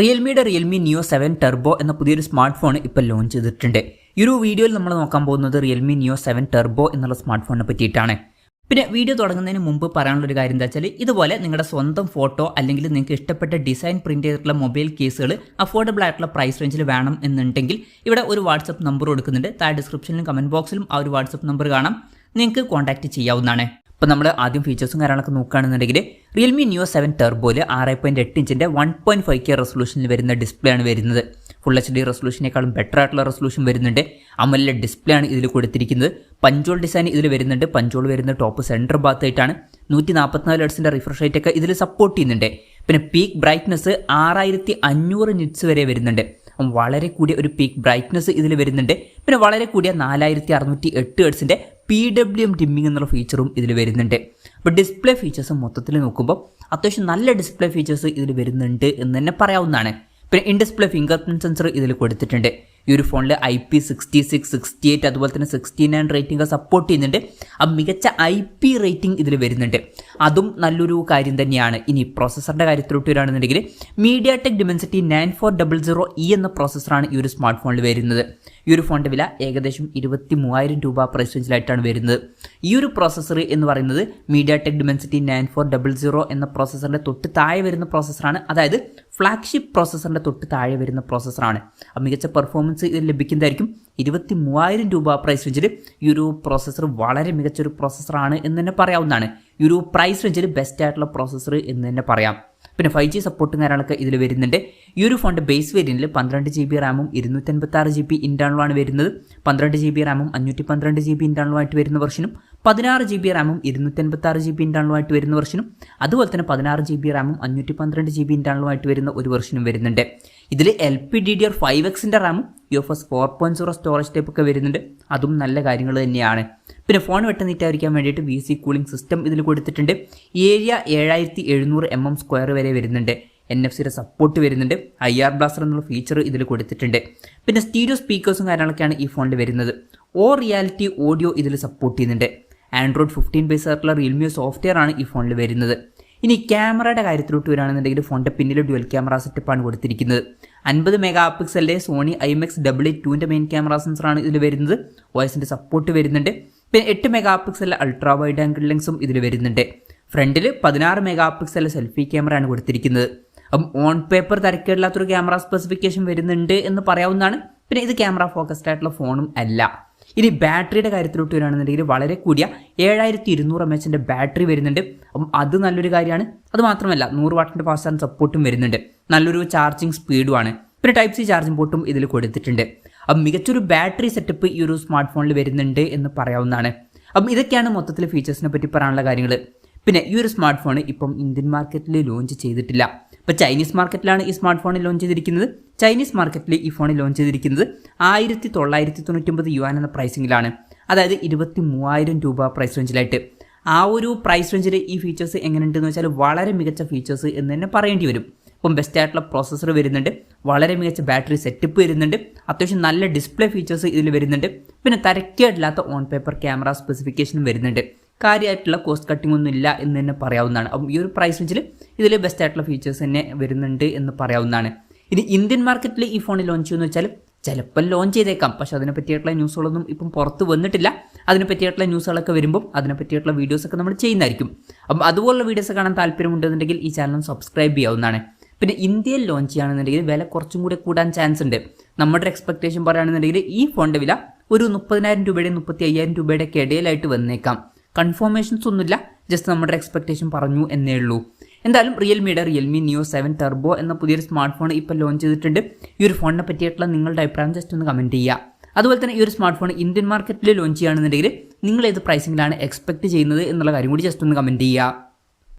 റിയൽമിയുടെ Realme നിയോ 7 turbo എന്ന പുതിയൊരു smart phone ഇപ്പോൾ ലോഞ്ച് ചെയ്തിട്ടുണ്ട്. ഈ ഒരു വീഡിയോയിൽ നമ്മൾ നോക്കാൻ പോകുന്നത് റിയൽമി നിയോ 7 ടർബോ എന്നുള്ള സ്മാർട്ട് ഫോണിനെ പറ്റിയിട്ടാണ്. പിന്നെ വീഡിയോ തുടങ്ങുന്നതിന് മുമ്പ് പറയാനുള്ളൊരു കാര്യം എന്താ വെച്ചാൽ, ഇതുപോലെ നിങ്ങളുടെ സ്വന്തം ഫോട്ടോ അല്ലെങ്കിൽ നിങ്ങൾക്ക് ഇഷ്ടപ്പെട്ട ഡിസൈൻ പ്രിന്റ് ചെയ്തിട്ടുള്ള മൊബൈൽ കേസുകൾ അഫോർഡബിൾ ആയിട്ടുള്ള പ്രൈസ് റേഞ്ചിൽ വേണം എന്നുണ്ടെങ്കിൽ ഇവിടെ ഒരു വാട്സപ്പ് നമ്പർ കൊടുക്കുന്നുണ്ട്. താഴെ ഡിസ്ക്രിപ്ഷനിലും കമന്റ് ബോക്സിലും ആ ഒരു വാട്സപ്പ് നമ്പർ കാണാം, നിങ്ങൾക്ക് കോൺടാക്ട് ചെയ്യാവുന്നതാണ്. ഇപ്പോൾ നമ്മൾ ആദ്യം ഫീച്ചേഴ്സും കാര്യങ്ങളൊക്കെ നോക്കുകയാണെന്നുണ്ടെങ്കിൽ റിയൽമി നിയോ 7 ടർബോയിൽ 6.8 ഇഞ്ചിൻ്റെ 1.5K റെസൊല്യൂഷനിൽ വരുന്ന ഡിസ്പ്ലേ ആണ് വരുന്നത്. ഫുൾ HD റെസൊല്യൂഷനേക്കാളും ബെറ്റർ ആയിട്ടുള്ള റെസൊല്യൂഷൻ വരുന്നുണ്ട്. AMOLED ഡിസ്പ്ലേ ആണ് ഇതിൽ കൊടുത്തിരിക്കുന്നത്. പഞ്ചോൾ ഡിസൈൻ ഇതിൽ വരുന്നുണ്ട്. പഞ്ചോൾ വരുന്ന ടോപ്പ് സെൻറ്റർ ഭാഗത്തായിട്ടാണ്. 144 ഹെർട്സിൻ്റെ റിഫ്രഷ് റേറ്റ് ഒക്കെ ഇതിൽ സപ്പോർട്ട് ചെയ്യുന്നുണ്ട്. പിന്നെ പീക്ക് ബ്രൈറ്റ്നസ് 6500 നിറ്റ്സ് വരെ വരുന്നുണ്ട്. വളരെ കൂടിയ ഒരു പീക്ക് ബ്രൈറ്റ്നസ് ഇതിൽ വരുന്നുണ്ട്. പിന്നെ വളരെ കൂടിയ 4608 ഹെർട്സിൻ്റെ PWM ഡിമ്മിങ് എന്നുള്ള ഫീച്ചറും ഇതിൽ വരുന്നുണ്ട്. അപ്പോൾ ഡിസ്പ്ലേ ഫീച്ചേഴ്സ് മൊത്തത്തിൽ നോക്കുമ്പോൾ അത്യാവശ്യം നല്ല ഡിസ്പ്ലേ ഫീച്ചേഴ്സ് ഇതിൽ വരുന്നുണ്ട് എന്ന് തന്നെ പറയാവുന്നതാണ്. പിന്നെ in display finger print sensor ഇതിൽ കൊടുത്തിട്ടുണ്ട്. ഈ ഒരു ഫോണിൽ IP66, 68 അതുപോലെ തന്നെ 69 റേറ്റിംഗ് സപ്പോർട്ട് ചെയ്യുന്നുണ്ട്. ആ മികച്ച IP റേറ്റിംഗ് ഇതിൽ വരുന്നുണ്ട്. അതും നല്ലൊരു കാര്യം തന്നെയാണ്. ഇനി പ്രോസസ്സറിൻ്റെ കാര്യത്തിലോട്ട് വരികയാണെന്നുണ്ടെങ്കിൽ MediaTek Dimensity 9400E എന്ന പ്രോസസ്സറാണ് ഈ ഒരു സ്മാർട്ട് ഫോണിൽ വരുന്നത്. ഈ ഒരു ഫോണിൻ്റെ വില ഏകദേശം 23,000 രൂപ പ്രൈസ് റേഞ്ചിലായിട്ടാണ് വരുന്നത്. ഈ ഒരു പ്രോസസ്സർ എന്ന് പറയുന്നത് MediaTek Dimensity 9400 എന്ന പ്രോസസ്സറിൻ്റെ തൊട്ട് താഴെ വരുന്ന പ്രോസസ്സറാണ്. അതായത് ഫ്ലാഗ്ഷിപ്പ് പ്രോസസ്സറിൻ്റെ തൊട്ട് താഴെ വരുന്ന പ്രോസസ്സറാണ്. മികച്ച പെർഫോമൻസ് ഇതിൽ ലഭിക്കുന്നതായിരിക്കും. 23,000 രൂപ പ്രൈസ് റേഞ്ചിൽ ഈ ഒരു പ്രോസസ്സർ വളരെ മികച്ചൊരു പ്രോസസ്സറാണ് എന്ന് തന്നെ പറയാവുന്നതാണ്. ഈ ഒരു പ്രൈസ് റേഞ്ചിൽ ബെസ്റ്റ് ആയിട്ടുള്ള പ്രോസസ്സർ എന്ന് തന്നെ പറയാം. പിന്നെ 5G സപ്പോർട്ടും കാര്യങ്ങളൊക്കെ ഇതിൽ വരുന്നുണ്ട്. ഈ ഒരു ഫോണിൻ്റെ ബേസ് വേരിയൻറ്റിൽ 12GB റാമും 256GB ഇൻറ്റേർണലുമാണ് വരുന്നത്. 12GB റാമും 512GB ഇൻറ്റേർണലുമായിട്ട് വരുന്ന വെർഷനും 16GB റാമും 256GB ഇൻറ്റേർണലുമായിട്ട് വരുന്ന വെർഷനും അതുപോലെ തന്നെ 16GB റാമും 512GB ഇൻറ്റേർണലുമായിട്ട് വരുന്ന ഒരു വെർഷനും വരുന്നുണ്ട്. ഇതിൽ LPDDR5Xൻ്റെ റാമും UFS 4.0 സ്റ്റോറേജ് ടൈപ്പ് ഒക്കെ വരുന്നുണ്ട്. അതും നല്ല കാര്യങ്ങൾ തന്നെയാണ്. പിന്നെ ഫോൺ വെട്ടനീറ്റായിരിക്കാൻ വേണ്ടിയിട്ട് VC കൂളിംഗ് സിസ്റ്റം ഇതിൽ കൊടുത്തിട്ടുണ്ട്. ഏരിയ 7700mm² വരെ വരുന്നുണ്ട്. NFC-യുടെ സപ്പോർട്ട് വരുന്നുണ്ട്. IR ബ്ലാസ്റ്റർ എന്നുള്ള ഫീച്ചർ ഇതിൽ കൊടുത്തിട്ടുണ്ട്. പിന്നെ സ്റ്റീരിയോ സ്പീക്കേഴ്സും കാര്യങ്ങളൊക്കെയാണ് ഈ ഫോണിൽ വരുന്നത്. റിയാലിറ്റി ഓഡിയോ ഇതിൽ സപ്പോർട്ട് ചെയ്യുന്നുണ്ട്. Android 15 ബേസ് ആയിട്ടുള്ള റിയൽമി സോഫ്റ്റ്വെയർ ആണ് ഈ ഫോണിൽ വരുന്നത്. ഇനി ക്യാമറയുടെ കാര്യത്തിലോട്ട് വരികയാണെന്നുണ്ടെങ്കിൽ ഫോണിൻ്റെ പിന്നിൽ ഡ്യുവൽ ക്യാമറ സെറ്റപ്പാണ് കൊടുത്തിരിക്കുന്നത്. 50 മെഗാ പിക്സലിൻ്റെ Sony IMX882ൻ്റെ മെയിൻ ക്യാമറ സെൻസറാണ് ഇതിൽ വരുന്നത്. OIS-ൻ്റെ സപ്പോർട്ട് വരുന്നുണ്ട്. പിന്നെ 8 മെഗാ പിക്സലിലെ അൾട്രാ വൈഡ് ആംഗിൾ ലെൻസും ഇതിൽ വരുന്നുണ്ട്. ഫ്രണ്ടിൽ 16 മെഗാ പിക്സലിലെ സെൽഫി ക്യാമറയാണ് കൊടുത്തിരിക്കുന്നത്. അപ്പം ഓൺ പേപ്പർ തരക്കേടില്ലാത്തൊരു ക്യാമറ സ്പെസിഫിക്കേഷൻ വരുന്നുണ്ട് എന്ന് പറയാവുന്നതാണ്. പിന്നെ ഇത് ക്യാമറ ഫോക്കസ്ഡ് ആയിട്ടുള്ള ഫോണും അല്ല. ഇനി ബാറ്ററിയുടെ കാര്യത്തിലോട്ട് വരികയാണെന്നുണ്ടെങ്കിൽ വളരെ കൂടിയ 7200 mAhൻ്റെ ബാറ്ററി വരുന്നുണ്ട്. അപ്പം അത് നല്ലൊരു കാര്യമാണ്. അത് മാത്രമല്ല 100 വാട്ടിൻ്റെ ഫാസ്റ്റ് ചാർജ് സപ്പോർട്ടും വരുന്നുണ്ട്. നല്ലൊരു ചാർജിങ് സ്പീഡുമാണ്. പിന്നെ Type-C ചാർജിംഗ് പോർട്ടും ഇതിൽ കൊടുത്തിട്ടുണ്ട്. അപ്പം മികച്ചൊരു ബാറ്ററി സെറ്റപ്പ് ഈ ഒരു സ്മാർട്ട് ഫോണിൽ വരുന്നുണ്ട് എന്ന് പറയാവുന്നതാണ്. അപ്പം ഇതൊക്കെയാണ് മൊത്തത്തിൽ ഫീച്ചേഴ്സിനെ പറ്റി പറയാനുള്ള കാര്യങ്ങൾ. പിന്നെ ഈ ഒരു സ്മാർട്ട് ഫോൺ ഇപ്പം ഇന്ത്യൻ മാർക്കറ്റിൽ ലോഞ്ച് ചെയ്തിട്ടില്ല. ഇപ്പോൾ ചൈനീസ് മാർക്കറ്റിലാണ് ഈ സ്മാർട്ട് ഫോൺ ലോഞ്ച് ചെയ്തിരിക്കുന്നത്. ചൈനീസ് മാർക്കറ്റിൽ ഈ ഫോൺ ലോഞ്ച് ചെയ്തിരിക്കുന്നത് 1999 യുവാൻ എന്ന പ്രൈസിങ്ങിലാണ്. അതായത് 23,000 രൂപ പ്രൈസ് റേഞ്ചിലായിട്ട്. ആ ഒരു പ്രൈസ് റേഞ്ചിൽ ഈ ഫീച്ചേഴ്സ് എങ്ങനെയുണ്ടെന്ന് വെച്ചാൽ വളരെ മികച്ച ഫീച്ചേഴ്സ് എന്ന് തന്നെ പറയേണ്ടി വരും. ഇപ്പം ബെസ്റ്റ് ആയിട്ടുള്ള പ്രോസസ്സർ വരുന്നുണ്ട്. വളരെ മികച്ച ബാറ്ററി സെറ്റപ്പ് വരുന്നുണ്ട്. അത്യാവശ്യം നല്ല ഡിസ്പ്ലേ ഫീച്ചേഴ്സ് ഇതിൽ വരുന്നുണ്ട്. പിന്നെ തരക്കേടില്ലാത്ത ഓൺ പേപ്പർ ക്യാമറ സ്പെസിഫിക്കേഷനും വരുന്നുണ്ട്. കാര്യമായിട്ടുള്ള കോസ്റ്റ് കട്ടിംഗ് ഒന്നും ഇല്ല എന്ന് തന്നെ പറയാവുന്നതാണ്. അപ്പം ഈ ഒരു പ്രൈസ് റേഞ്ചിൽ ഇതിൽ ബെസ്റ്റ് ആയിട്ടുള്ള ഫീച്ചേഴ്സ് തന്നെ വരുന്നുണ്ട് എന്ന് പറയാവുന്നതാണ്. ഇനി ഇന്ത്യൻ മാർക്കറ്റിൽ ഈ ഫോൺ ലോഞ്ച് ചെയ്യുമെന്ന് വെച്ചാൽ ചിലപ്പോൾ ലോഞ്ച് ചെയ്തേക്കാം. പക്ഷേ അതിനെ പറ്റിയിട്ടുള്ള ന്യൂസുകളൊന്നും ഇപ്പം പുറത്ത് വന്നിട്ടില്ല. അതിനെ പറ്റിയിട്ടുള്ള ന്യൂസുകളൊക്കെ വരുമ്പോൾ അതിനെ പറ്റിയിട്ടുള്ള വീഡിയോസൊക്കെ നമ്മൾ ചെയ്യുന്നതായിരിക്കും. അപ്പം അതുപോലുള്ള വീഡിയോസ് കാണാൻ താല്പര്യമുണ്ടെന്നുണ്ടെങ്കിൽ ഈ ചാനൽ സബ്സ്ക്രൈബ് ചെയ്യാവുന്നതാണ്. പിന്നെ ഇന്ത്യയിൽ ലോഞ്ച് ചെയ്യുകയാണെന്നുണ്ടെങ്കിൽ വില കുറച്ചും കൂടെ കൂടാൻ ചാൻസ് ഉണ്ട്. നമ്മുടെ എക്സ്പെക്ടേഷൻ പറയുകയാണെന്നുണ്ടെങ്കിൽ ഈ ഫോണിൻ്റെ വില ഒരു 30,000 രൂപയുടെയും 35,000 രൂപയുടെ ഒക്കെ ഇടയിലായിട്ട് വന്നേക്കാം. കൺഫർമേഷൻസ് ഒന്നുമില്ല, ജസ്റ്റ് നമ്മുടെ എക്സ്പെക്ടേഷൻ പറഞ്ഞു എന്നേ ഉള്ളൂ. എന്തായാലും റിയൽമിയുടെ റിയൽമി നിയോ 7 ടർബോ എന്ന പുതിയൊരു സ്മാർട്ട് ഫോൺ ഇപ്പോൾ ലോഞ്ച് ചെയ്തിട്ടുണ്ട്. ഈ ഒരു ഫോണിനെ പറ്റിയിട്ടുള്ള നിങ്ങളുടെ അഭിപ്രായം ജസ്റ്റ് ഒന്ന് കമൻറ്റ് ചെയ്യുക. അതുപോലെ തന്നെ ഈ ഒരു സ്മാർട്ട് ഫോൺ ഇന്ത്യൻ മാർക്കറ്റിൽ ലോഞ്ച് ചെയ്യുകയാണെന്നുണ്ടെങ്കിൽ നിങ്ങൾ ഏത് പ്രൈസിങ്ങിലാണ് എക്സ്പെക്ട് ചെയ്യുന്നത് എന്നുള്ള കാര്യം കൂടി ജസ്റ്റ് ഒന്ന് കമൻറ്റ് ചെയ്യുക.